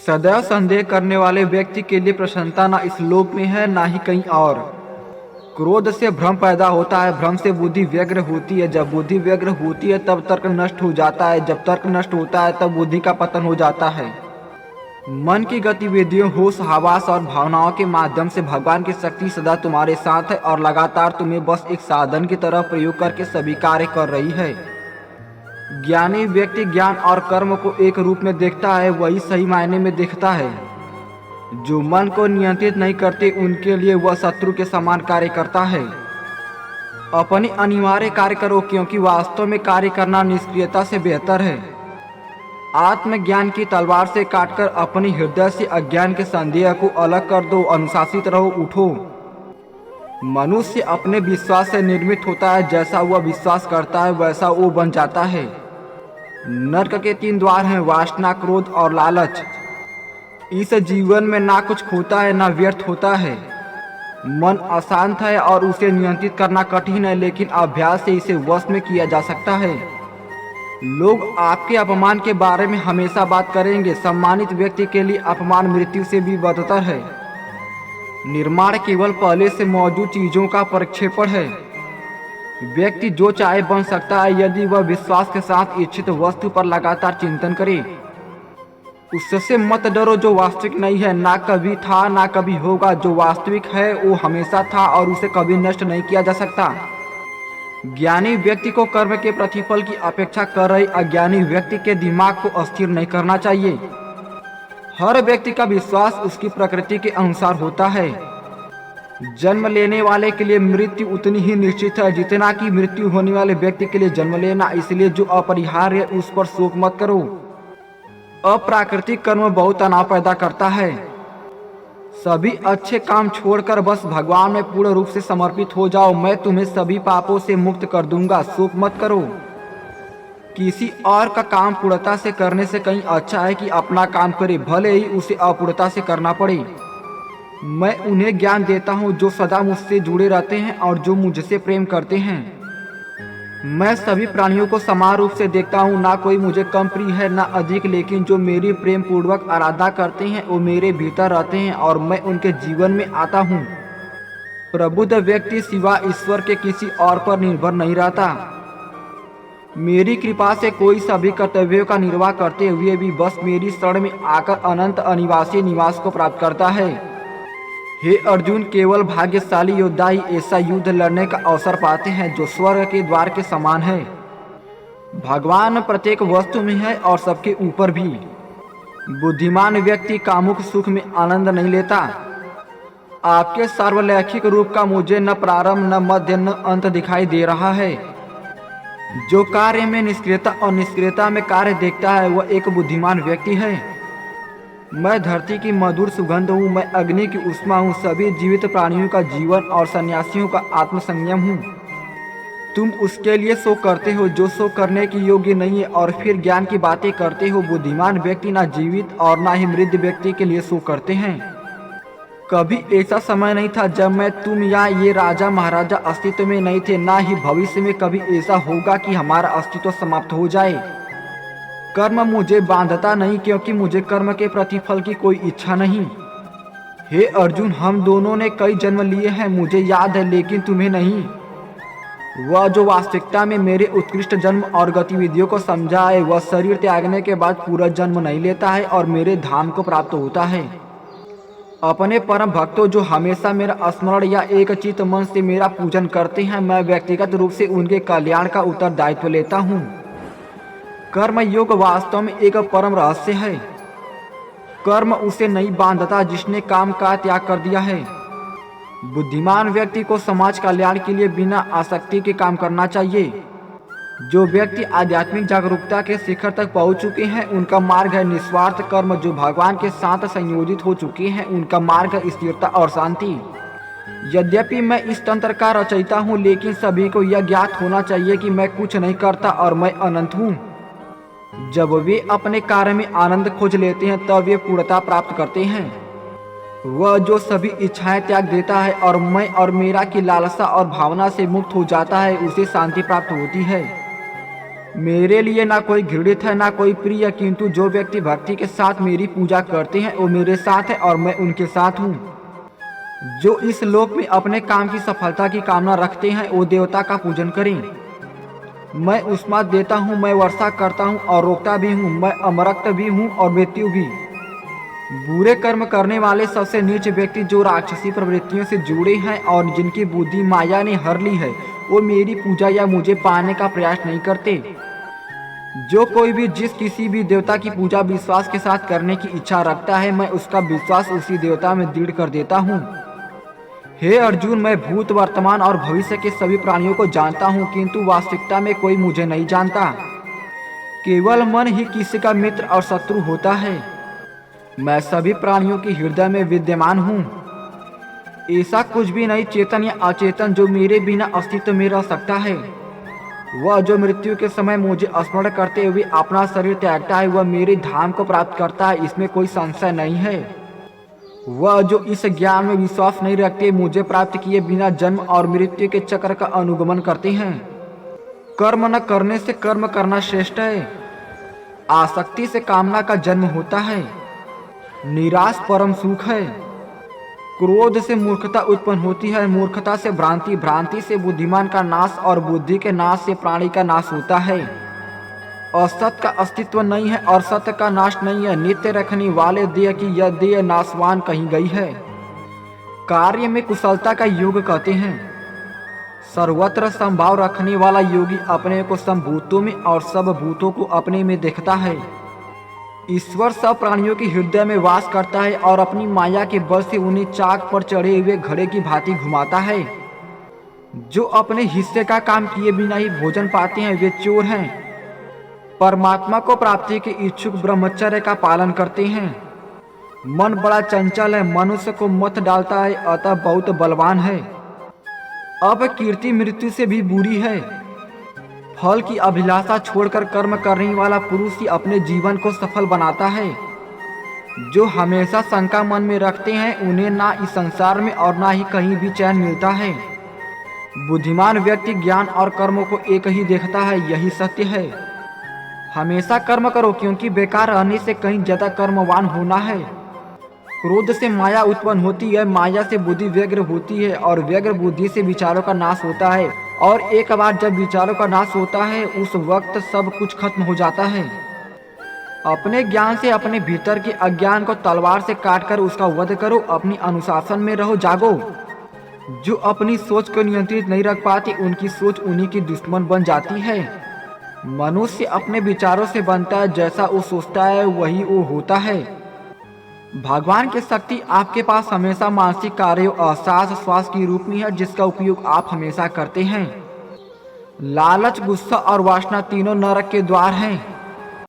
सदैव संदेह करने वाले व्यक्ति के लिए प्रसन्नता ना इस लोक में है ना ही कहीं और। क्रोध से भ्रम पैदा होता है, भ्रम से बुद्धि व्यग्र होती है, जब बुद्धि व्यग्र होती है तब तर्क नष्ट हो जाता है, जब तर्क नष्ट होता है तब बुद्धि का पतन हो जाता है। मन की गतिविधियों, होश, हवास और भावनाओं के माध्यम से भगवान की शक्ति सदा तुम्हारे साथ है और लगातार तुम्हें बस एक साधन की तरह प्रयोग करके सभी कार्य कर रही है। ज्ञानी व्यक्ति ज्ञान और कर्म को एक रूप में देखता है, वही सही मायने में देखता है। जो मन को नियंत्रित नहीं करते उनके लिए वह शत्रु के समान कार्य करता है। अपने अनिवार्य कार्य करो, क्योंकि वास्तव में कार्य करना निष्क्रियता से बेहतर है। आत्मज्ञान की तलवार से काटकर अपने हृदय से अज्ञान के संदेह को अलग कर दो। अनुशासित रहो, उठो। मनुष्य अपने विश्वास से निर्मित होता है, जैसा वह विश्वास करता है वैसा वो बन जाता है। नरक के 3 द्वार हैं, वासना, क्रोध और लालच। इस जीवन में ना कुछ खोता है ना व्यर्थ होता है। मन अशांत है और उसे नियंत्रित करना कठिन है, लेकिन अभ्यास से इसे वश में किया जा सकता है। लोग आपके अपमान के बारे में हमेशा बात करेंगे। सम्मानित व्यक्ति के लिए अपमान मृत्यु से भी बदतर है। निर्माण केवल पहले से मौजूद चीजों का प्रक्षेपण है। व्यक्ति जो चाहे बन सकता है यदि वह विश्वास के साथ इच्छित वस्तु पर लगातार चिंतन करे। उससे मत डरो जो वास्तविक नहीं है, ना कभी था ना कभी होगा। जो वास्तविक है वो हमेशा था और उसे कभी नष्ट नहीं किया जा सकता। ज्ञानी व्यक्ति को कर्म के प्रतिफल की अपेक्षा कर रहे अज्ञानी व्यक्ति के दिमाग को अस्थिर नहीं करना चाहिए। हर व्यक्ति का विश्वास उसकी प्रकृति के अनुसार होता है। जन्म लेने वाले के लिए मृत्यु उतनी ही निश्चित है जितना कि मृत्यु होने वाले व्यक्ति के लिए जन्म लेना। इसलिए जो अपरिहार्य है उस पर शोक मत करो। अप्राकृतिक कर्म बहुत तनाव पैदा करता है। सभी अच्छे काम छोड़कर बस भगवान में पूर्ण रूप से समर्पित हो जाओ। मैं तुम्हें सभी पापों से मुक्त कर दूंगा, शोक मत करो। किसी और का काम पूर्णता से करने से कहीं अच्छा है कि अपना काम करे, भले ही उसे अपूर्णता से करना पड़े। मैं उन्हें ज्ञान देता हूँ जो सदा मुझसे जुड़े रहते हैं और जो मुझसे प्रेम करते हैं। मैं सभी प्राणियों को समान रूप से देखता हूँ, ना कोई मुझे कम प्रिय है ना अधिक, लेकिन जो मेरी प्रेम पूर्वक आराधना करते हैं वो मेरे भीतर रहते हैं और मैं उनके जीवन में आता हूँ। प्रबुद्ध व्यक्ति सिवा ईश्वर के किसी और पर निर्भर नहीं रहता। मेरी कृपा से कोई सभी कर्तव्यों का निर्वाह करते हुए भी बस मेरी शरण में आकर अनंत अनिवासी निवास को प्राप्त करता है। हे अर्जुन, केवल भाग्यशाली योद्धा ही ऐसा युद्ध लड़ने का अवसर पाते हैं जो स्वर्ग के द्वार के समान है। भगवान प्रत्येक वस्तु में है और सबके ऊपर भी। बुद्धिमान व्यक्ति कामुक सुख में आनंद नहीं लेता। आपके सार्वलौकिक रूप का मुझे न प्रारंभ न मध्य न अंत दिखाई दे रहा है। जो कार्य में निष्क्रियता और निष्क्रियता में कार्य देखता है वह एक बुद्धिमान व्यक्ति है। मैं धरती की मधुर सुगंध हूँ, मैं अग्नि की उष्मा हूँ, सभी जीवित प्राणियों का जीवन और सन्यासियों का आत्मसंयम हूँ। तुम उसके लिए शोक करते हो जो शोक करने की योग्य नहीं है और फिर ज्ञान की बातें करते हो। बुद्धिमान व्यक्ति ना जीवित और ना ही मृत व्यक्ति के लिए शोक करते हैं। कभी ऐसा समय नहीं था जब मैं, तुम या ये राजा महाराजा अस्तित्व में नहीं थे, ना ही भविष्य में कभी ऐसा होगा कि हमारा अस्तित्व समाप्त हो जाए। कर्म मुझे बांधता नहीं क्योंकि मुझे कर्म के प्रतिफल की कोई इच्छा नहीं। हे अर्जुन, हम दोनों ने कई जन्म लिए हैं, मुझे याद है, लेकिन तुम्हें नहीं। वह जो वास्तविकता में मेरे उत्कृष्ट जन्म और गतिविधियों को समझा है वह शरीर त्यागने के बाद पूरा जन्म नहीं लेता है और मेरे धाम को प्राप्त होता है। अपने परम भक्तों जो हमेशा मेरा स्मरण या एक चित्त मन से मेरा पूजन करते हैं, मैं व्यक्तिगत रूप से उनके कल्याण का उत्तरदायित्व लेता हूँ। कर्म योग वास्तव में एक परम रहस्य है। कर्म उसे नहीं बांधता जिसने काम का त्याग कर दिया है। बुद्धिमान व्यक्ति को समाज कल्याण के लिए बिना आसक्ति के काम करना चाहिए। जो व्यक्ति आध्यात्मिक जागरूकता के शिखर तक पहुंच चुके हैं उनका मार्ग है निस्वार्थ कर्म। जो भगवान के साथ संयोजित हो चुके हैं उनका मार्ग है स्थिरता और शांति। यद्यपि मैं इस तंत्र का रचयिता हूँ, लेकिन सभी को यह ज्ञात होना चाहिए कि मैं कुछ नहीं करता और मैं अनंत हूँ। जब वे अपने कार्य में आनंद खोज लेते हैं तब वे पूर्णता प्राप्त करते हैं। वह जो सभी इच्छाएं त्याग देता है और मैं और मेरा की लालसा और भावना से मुक्त हो जाता है उसे शांति प्राप्त होती है। मेरे लिए ना कोई घृणित है ना कोई प्रिय, किंतु जो व्यक्ति भक्ति के साथ मेरी पूजा करते हैं वो मेरे साथ है और मैं उनके साथ हूँ। जो इस लोक में अपने काम की सफलता की कामना रखते हैं वो देवता का पूजन करें। मैं उष्मा देता हूँ, मैं वर्षा करता हूँ और रोकता भी हूँ, मैं अमरक्त भी हूँ और मृत्यु भी। बुरे कर्म करने वाले सबसे नीच व्यक्ति जो राक्षसी प्रवृत्तियों से जुड़े हैं और जिनकी बुद्धि माया ने हर ली है, वो मेरी पूजा या मुझे पाने का प्रयास नहीं करते। जो कोई भी जिस किसी भी देवता की पूजा विश्वास के साथ करने की इच्छा रखता है, मैं उसका विश्वास उसी देवता में दृढ़ कर देता हूँ। हे अर्जुन, मैं भूत वर्तमान और भविष्य के सभी प्राणियों को जानता हूँ, किंतु वास्तविकता में कोई मुझे नहीं जानता। केवल मन ही किसी का मित्र और शत्रु होता है। मैं सभी प्राणियों के हृदय में विद्यमान हूँ। ऐसा कुछ भी नहीं चेतन या अचेतन जो मेरे बिना अस्तित्व में रह सकता है। वह जो मृत्यु के समय मुझे स्मरण करते हुए अपना शरीर त्यागता है, वह मेरे धाम को प्राप्त करता है, इसमें कोई संशय नहीं है। वह जो इस ज्ञान में विश्वास नहीं रखते, मुझे प्राप्त किए बिना जन्म और मृत्यु के चक्र का अनुगमन करते हैं। कर्म न करने से कर्म करना श्रेष्ठ है। आसक्ति से कामना का जन्म होता है। निराश परम सुख है। क्रोध से मूर्खता उत्पन्न होती है, मूर्खता से भ्रांति, भ्रांति से बुद्धिमान का नाश और बुद्धि के नाश से प्राणी का नाश होता है। असत का अस्तित्व नहीं है और सत्य का नाश नहीं है। नित्य रखने वाले देह की यह देह नाशवान कही गई है। कार्य में कुशलता का योग कहते हैं। सर्वत्र संभाव रखने वाला योगी अपने को संभूतों में और सब भूतों को अपने में देखता है। ईश्वर सब प्राणियों के हृदय में वास करता है और अपनी माया के बल से उन्हें चाक पर चढ़े हुए घड़े की भांति घुमाता है। जो अपने हिस्से का काम किए बिना ही भोजन पाते हैं वे चोर हैं। परमात्मा को प्राप्ति के इच्छुक ब्रह्मचर्य का पालन करते हैं। मन बड़ा चंचल है, मनुष्य को मत डालता है, अतः बहुत बलवान है। अब कीर्ति मृत्यु से भी बुरी है। फल की अभिलाषा छोड़कर कर्म करने वाला पुरुष ही अपने जीवन को सफल बनाता है। जो हमेशा शंका मन में रखते हैं उन्हें ना इस संसार में और ना ही कहीं भी चैन मिलता है। बुद्धिमान व्यक्ति ज्ञान और कर्मों को एक ही देखता है, यही सत्य है। हमेशा कर्म करो, क्योंकि बेकार रहने से कहीं ज्यादा कर्मवान होना है। क्रोध से माया उत्पन्न होती है, माया से बुद्धि व्यग्र होती है और व्यग्र बुद्धि से विचारों का नाश होता है। और एक बार जब विचारों का नाश होता है उस वक्त सब कुछ खत्म हो जाता है। अपने ज्ञान से अपने भीतर के अज्ञान को तलवार से काटकर उसका वध करो। अपनी अनुशासन में रहो, जागो। जो अपनी सोच को नियंत्रित नहीं रख पाती उनकी सोच उन्हीं की दुश्मन बन जाती है। मनुष्य अपने विचारों से बनता है, जैसा वो सोचता है वही वो होता है। भगवान की शक्ति आपके पास हमेशा मानसिक कार्यों, एहसास, श्वास की रूप में है, जिसका उपयोग आप हमेशा करते हैं। लालच, गुस्सा और वासना तीनों नरक के द्वार हैं।